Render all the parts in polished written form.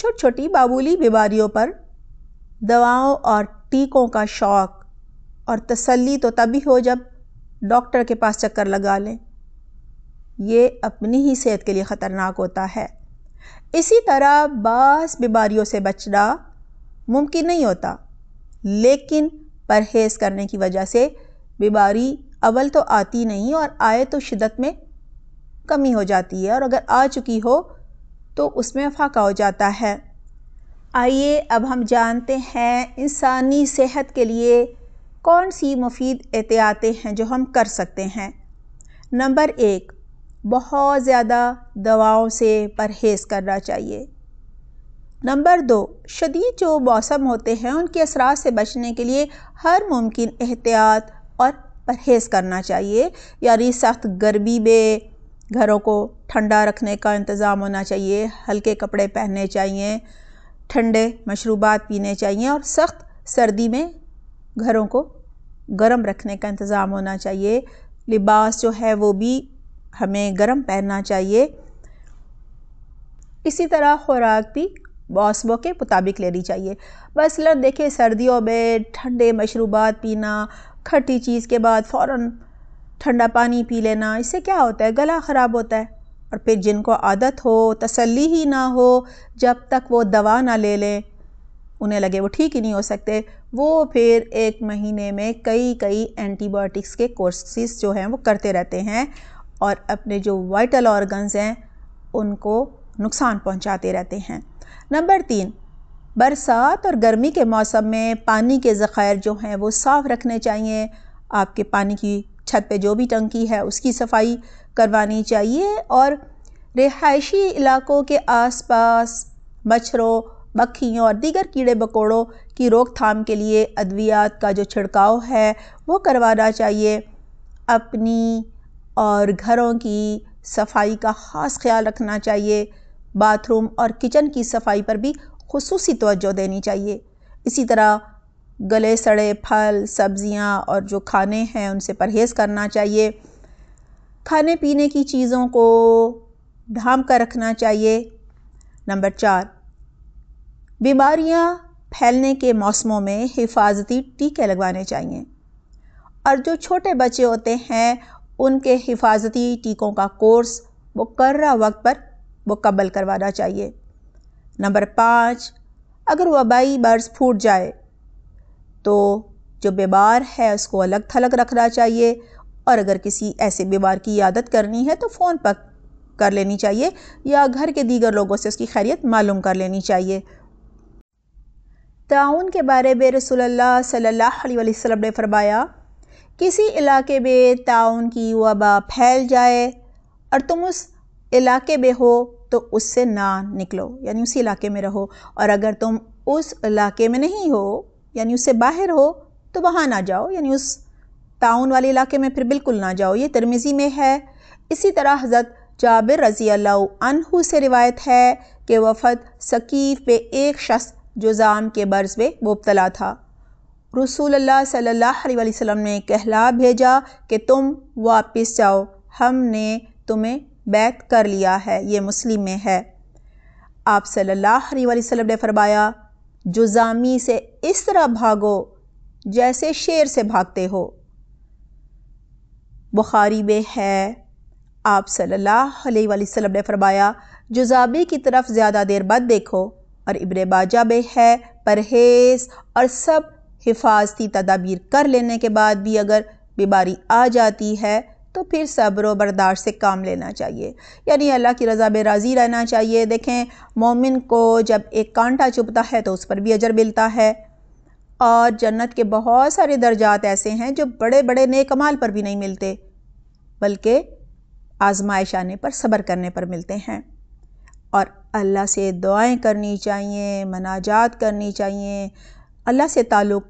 چھوٹی چھوٹی معمولی بیماریوں پر دواؤں اور ٹیکوں کا شوق اور تسلی تو تبھی ہو جب ڈاکٹر کے پاس چکر لگا لیں، یہ اپنی ہی صحت کے لیے خطرناک ہوتا ہے۔ اسی طرح بعض بیماریوں سے بچنا ممکن نہیں ہوتا، لیکن پرہیز کرنے کی وجہ سے بیماری اول تو آتی نہیں اور آئے تو شدت میں کمی ہو جاتی ہے، اور اگر آ چکی ہو تو اس میں افاقہ ہو جاتا ہے۔ آئیے اب ہم جانتے ہیں انسانی صحت کے لیے کون سی مفید احتیاطیں ہیں جو ہم کر سکتے ہیں۔ نمبر 1، بہت زیادہ دواؤں سے پرہیز کرنا چاہیے۔ نمبر 2، شدید جو موسم ہوتے ہیں ان کے اثرات سے بچنے کے لیے ہر ممکن احتیاط اور پرہیز کرنا چاہیے، یعنی سخت گرمی میں گھروں کو ٹھنڈا رکھنے کا انتظام ہونا چاہیے، ہلکے کپڑے پہننے چاہیے، ٹھنڈے مشروبات پینے چاہیے، اور سخت سردی میں گھروں کو گرم رکھنے کا انتظام ہونا چاہیے۔ لباس جو ہے وہ بھی ہمیں گرم پہننا چاہیے۔ اسی طرح خوراک بھی موسموں کے مطابق لینی چاہیے۔ مثلاً دیکھیں سردیوں میں ٹھنڈے مشروبات پینا، کھٹی چیز کے بعد فوراً ٹھنڈا پانی پی لینا، اس سے کیا ہوتا ہے؟ گلا خراب ہوتا ہے، اور پھر جن کو عادت ہو، تسلی ہی نہ ہو جب تک وہ دوا نہ لے لیں، انہیں لگے وہ ٹھیک ہی نہیں ہو سکتے، وہ پھر 1 مہینے میں کئی اینٹی بائیوٹکس کے کورسز جو ہیں وہ کرتے رہتے ہیں اور اپنے جو وائٹل آرگنز ہیں ان کو نقصان پہنچاتے رہتے ہیں۔ نمبر 3، برسات اور گرمی کے موسم میں پانی کے ذخائر جو ہیں وہ صاف رکھنے چاہیے۔ آپ کے پانی کی چھت پہ جو بھی ٹنکی ہے اس کی صفائی کروانی چاہیے، اور رہائشی علاقوں کے آس پاس مچھروں، مکھیوں اور دیگر کیڑے مکوڑوں کی روک تھام کے لیے ادویات کا جو چھڑکاؤ ہے وہ کروانا چاہیے۔ اپنی اور گھروں کی صفائی کا خاص خیال رکھنا چاہیے۔ باتھ روم اور کچن کی صفائی پر بھی خصوصی توجہ دینی چاہیے۔ اسی طرح گلے سڑے پھل، سبزیاں اور جو کھانے ہیں ان سے پرہیز کرنا چاہیے۔ کھانے پینے کی چیزوں کو ڈھانپ کر رکھنا چاہیے۔ نمبر 4، بیماریاں پھیلنے کے موسموں میں حفاظتی ٹیکے لگوانے چاہیے، اور جو چھوٹے بچے ہوتے ہیں ان کے حفاظتی ٹیکوں کا کورس مقررہ وقت پر مکمل کروانا چاہیے۔ نمبر 5، اگر وبائی مرض پھوٹ جائے تو جو بیمار ہے اس کو الگ تھلگ رکھنا چاہیے، اور اگر کسی ایسے بیمار کی عیادت کرنی ہے تو فون پر کر لینی چاہیے یا گھر کے دیگر لوگوں سے اس کی خیریت معلوم کر لینی چاہیے۔ طاعون کے بارے میں رسول اللہ صلی اللہ علیہ وسلم نے فرمایا، کسی علاقے میں طاعون کی وبا پھیل جائے اور تم اس علاقے میں ہو تو اس سے نہ نکلو، یعنی اسی علاقے میں رہو، اور اگر تم اس علاقے میں نہیں ہو یعنی اس سے باہر ہو تو وہاں نہ جاؤ، یعنی اس طاعون والے علاقے میں پھر بالکل نہ جاؤ۔ یہ ترمذی میں ہے۔ اسی طرح حضرت جابر رضی اللہ عنہ سے روایت ہے کہ وفد ثقیف میں ایک شخص جذام کے مرض میں مبتلا تھا۔ رسول اللہ صلی اللہ علیہ وسلم نے کہلا بھیجا کہ تم واپس جاؤ، ہم نے تمہیں بیعت کر لیا ہے۔ یہ مسلم میں ہے۔ آپ صلی اللہ علیہ وسلم نے فرمایا، جذامی سے اس طرح بھاگو جیسے شیر سے بھاگتے ہو۔ بخاری میں ہے، آپ صلی اللہ علیہ وسلم نے فرمایا، جذامی کی طرف زیادہ دیر مت دیکھو، اور ابن ماجہ میں ہے، پرہیز اور سب حفاظتی تدابیر کر لینے کے بعد بھی اگر بیماری آ جاتی ہے تو پھر صبر و برداشت سے کام لینا چاہیے، یعنی اللہ کی رضا میں راضی رہنا چاہیے۔ دیکھیں مومن کو جب ایک کانٹا چبھتا ہے تو اس پر بھی اجر ملتا ہے، اور جنت کے بہت سارے درجات ایسے ہیں جو بڑے بڑے نیک اعمال پر بھی نہیں ملتے، بلکہ آزمائش آنے پر، صبر کرنے پر ملتے ہیں۔ اور اللہ سے دعائیں کرنی چاہیے، مناجات کرنی چاہیے، اللہ سے تعلق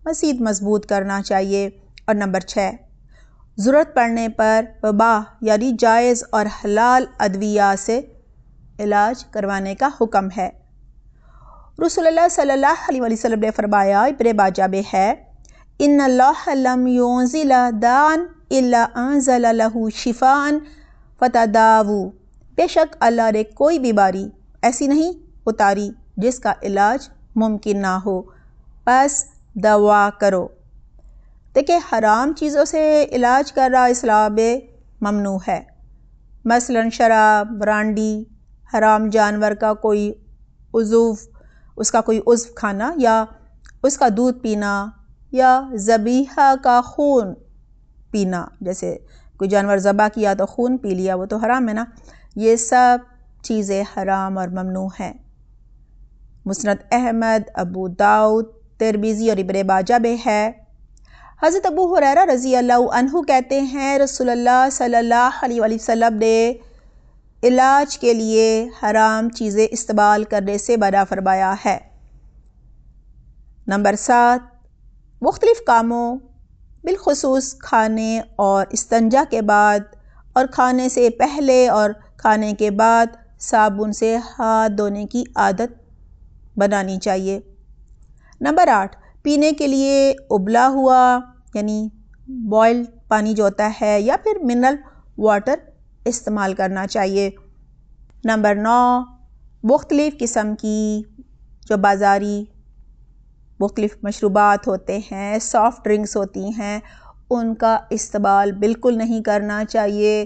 مزید مضبوط کرنا چاہیے۔ اور نمبر 6، ضرورت پڑنے پر وبا یعنی جائز اور حلال ادویات سے علاج کروانے کا حکم ہے۔ رسول اللہ صلی اللہ علیہ وسلم نے فرمایا، ابن ماجہ میں ہے، ان اللہ لم ينزل داء الا انزل له شفاء فتداووا، بے شک اللہ نے کوئی بیماری ایسی نہیں اتاری جس کا علاج ممکن نہ ہو، بس دوا کرو۔ دیکھیں حرام چیزوں سے علاج کر رہا اسلام میں ممنوع ہے، مثلا شراب، برانڈی، حرام جانور کا کوئی عضو کھانا یا اس کا دودھ پینا یا ذبیحہ کا خون پینا، جیسے کوئی جانور ذبح کیا تو خون پی لیا، وہ تو حرام ہے نا۔ یہ سب چیزیں حرام اور ممنوع ہیں۔ مسند احمد، ابو داؤد، ترمذی اور ابن ماجہ میں ہے۔ حضرت ابو ہریرہ رضی اللہ عنہ کہتے ہیں رسول اللہ صلی اللہ علیہ وآلہ وسلم نے علاج کے لیے حرام چیزیں استعمال کرنے سے منع فرمایا ہے۔ نمبر 7، مختلف کاموں بالخصوص کھانے اور استنجا کے بعد اور کھانے سے پہلے اور کھانے کے بعد صابن سے ہاتھ دھونے کی عادت بنانی چاہیے۔ نمبر 8، پینے کے لیے ابلا ہوا یعنی بوائلڈ پانی جو ہوتا ہے یا پھر منرل واٹر استعمال کرنا چاہیے۔ نمبر 9، مختلف قسم کی جو بازاری مختلف مشروبات ہوتے ہیں، سافٹ ڈرنکس ہوتی ہیں، ان کا استعمال بالکل نہیں کرنا چاہیے،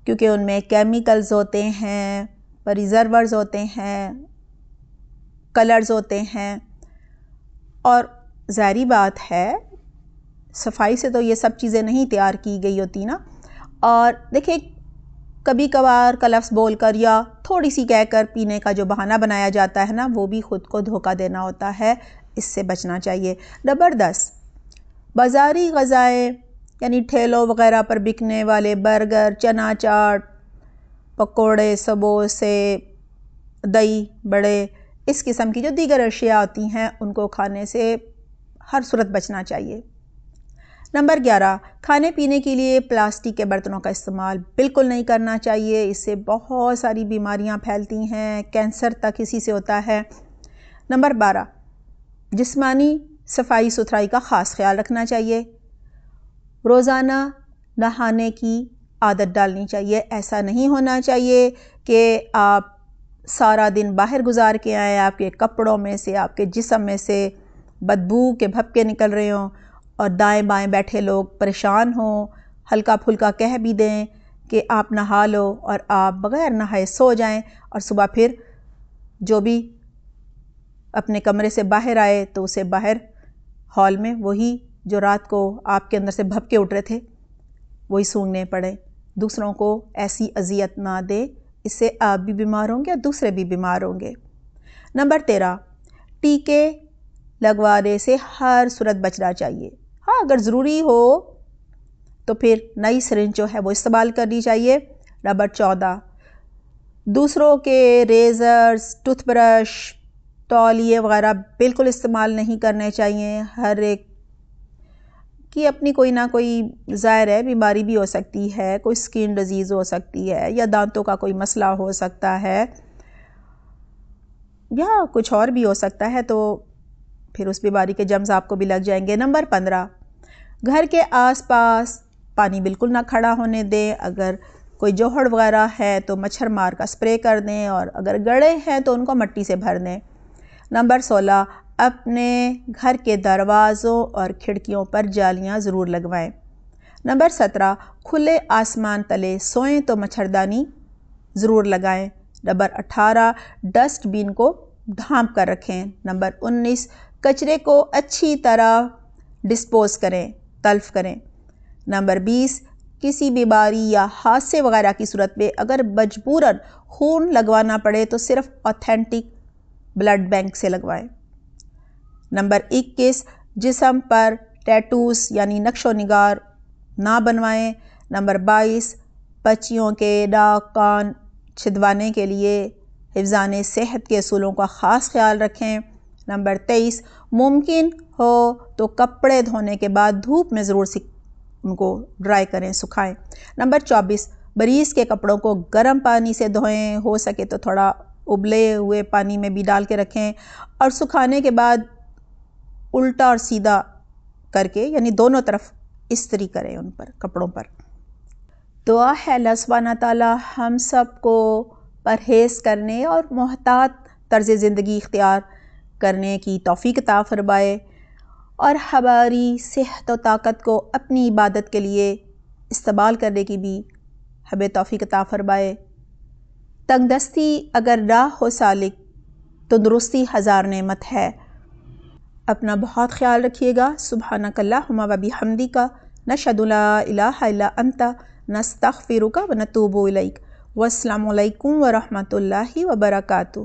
کیونکہ ان میں کیمیکلز ہوتے ہیں، پریزرورز ہوتے ہیں، کلرز ہوتے ہیں، اور ظاہری بات ہے صفائی سے تو یہ سب چیزیں نہیں تیار کی گئی ہوتی نا۔ اور دیکھیں کبھی کبھار کا لفظ بول کر یا تھوڑی سی کہہ کر پینے کا جو بہانہ بنایا جاتا ہے نا، وہ بھی خود کو دھوکہ دینا ہوتا ہے، اس سے بچنا چاہیے۔ نمبر 10، بازاری غذائیں یعنی ٹھیلوں وغیرہ پر بکنے والے برگر، چنا چاٹ، پکوڑے، سموسے، دہی بڑے، اس قسم کی جو دیگر اشیاء ہوتی ہیں ان کو کھانے سے ہر صورت بچنا چاہیے۔ نمبر 11، کھانے پینے کے لیے پلاسٹک کے برتنوں کا استعمال بالکل نہیں کرنا چاہیے، اس سے بہت ساری بیماریاں پھیلتی ہیں، کینسر تک اسی سے ہوتا ہے۔ نمبر 12، جسمانی صفائی ستھرائی کا خاص خیال رکھنا چاہیے، روزانہ نہانے کی عادت ڈالنی چاہیے۔ ایسا نہیں ہونا چاہیے کہ آپ سارا دن باہر گزار کے آئیں، آپ کے کپڑوں میں سے، آپ کے جسم میں سے بدبو کے بھپکے نکل رہے ہوں اور دائیں بائیں بیٹھے لوگ پریشان ہوں، ہلکا پھلکا کہہ بھی دیں کہ آپ نہا لو اور آپ بغیر نہائے سو جائیں، اور صبح پھر جو بھی اپنے کمرے سے باہر آئے تو اسے باہر ہال میں وہی جو رات کو آپ کے اندر سے بھپکے اٹھ رہے تھے وہی سونگنے پڑے۔ دوسروں کو ایسی اذیت نہ دے، اس سے آپ بھی بیمار ہوں گے اور دوسرے بھی بیمار ہوں گے۔ نمبر 13، ٹیکے لگوانے سے ہر صورت بچنا چاہیے۔ ہاں اگر ضروری ہو تو پھر نئی سرنج جو ہے وہ استعمال کرنی چاہیے۔ نمبر 14، دوسروں کے ریزرز، ٹوتھ برش، تولیے وغیرہ بالکل استعمال نہیں کرنے چاہیے۔ ہر ایک کی اپنی کوئی نہ کوئی ظاہر ہے بیماری بھی ہو سکتی ہے، کوئی سکن ڈیزیز ہو سکتی ہے یا دانتوں کا کوئی مسئلہ ہو سکتا ہے یا کچھ اور بھی ہو سکتا ہے، تو پھر اس بیماری کے جرمز آپ کو بھی لگ جائیں گے۔ نمبر 15، گھر کے آس پاس پانی بالکل نہ کھڑا ہونے دیں، اگر کوئی جوہڑ وغیرہ ہے تو مچھر مار کا سپرے کر دیں، اور اگر گڑھے ہیں تو ان کو مٹی سے بھر دیں۔ نمبر 16، اپنے گھر کے دروازوں اور کھڑکیوں پر جالیاں ضرور لگوائیں۔ نمبر 17، کھلے آسمان تلے سوئیں تو مچھردانی ضرور لگائیں۔ نمبر 18، ڈسٹ بین کو ڈھانپ کر رکھیں۔ نمبر 19، کچرے کو اچھی طرح ڈسپوز کریں، تلف کریں۔ نمبر 20، کسی بیماری یا حادثے وغیرہ کی صورت میں اگر مجبوراً خون لگوانا پڑے تو صرف آتھینٹک بلڈ بینک سے لگوائیں۔ نمبر 21، جسم پر ٹیٹوز یعنی نقش و نگار نہ بنوائیں۔ نمبر 22، بچیوں کے ناک کان چھدوانے کے لیے حفظان صحت کے اصولوں کا خاص خیال رکھیں۔ نمبر 23، ممکن ہو تو کپڑے دھونے کے بعد دھوپ میں ضرور ان کو ڈرائی کریں، سکھائیں۔ نمبر 24، مریض کے کپڑوں کو گرم پانی سے دھوئیں، ہو سکے تو تھوڑا ابلے ہوئے پانی میں بھی ڈال کے رکھیں، اور سکھانے کے بعد الٹا اور سیدھا کر کے یعنی دونوں طرف استری کریں ان پر کپڑوں پر۔ دعا ہے اللہ سبحانہ تعالیٰ ہم سب کو پرہیز کرنے اور محتاط طرز زندگی اختیار کرنے کی توفیق عطا فرمائے، اور ہماری صحت و طاقت کو اپنی عبادت کے لیے استعمال کرنے کی بھی ہمیں توفیق عطا فرمائے۔ تنگ دستی اگر نہ ہو سالک، تندرستی ہزار نعمت ہے۔ اپنا بہت خیال رکھیے گا۔ سبحانک اللہم و بحمدک، نشہد لا الہ الا انت، نستغفرک و نتوب الیک۔ والسلام علیکم ورحمۃ اللہ وبرکاتہ۔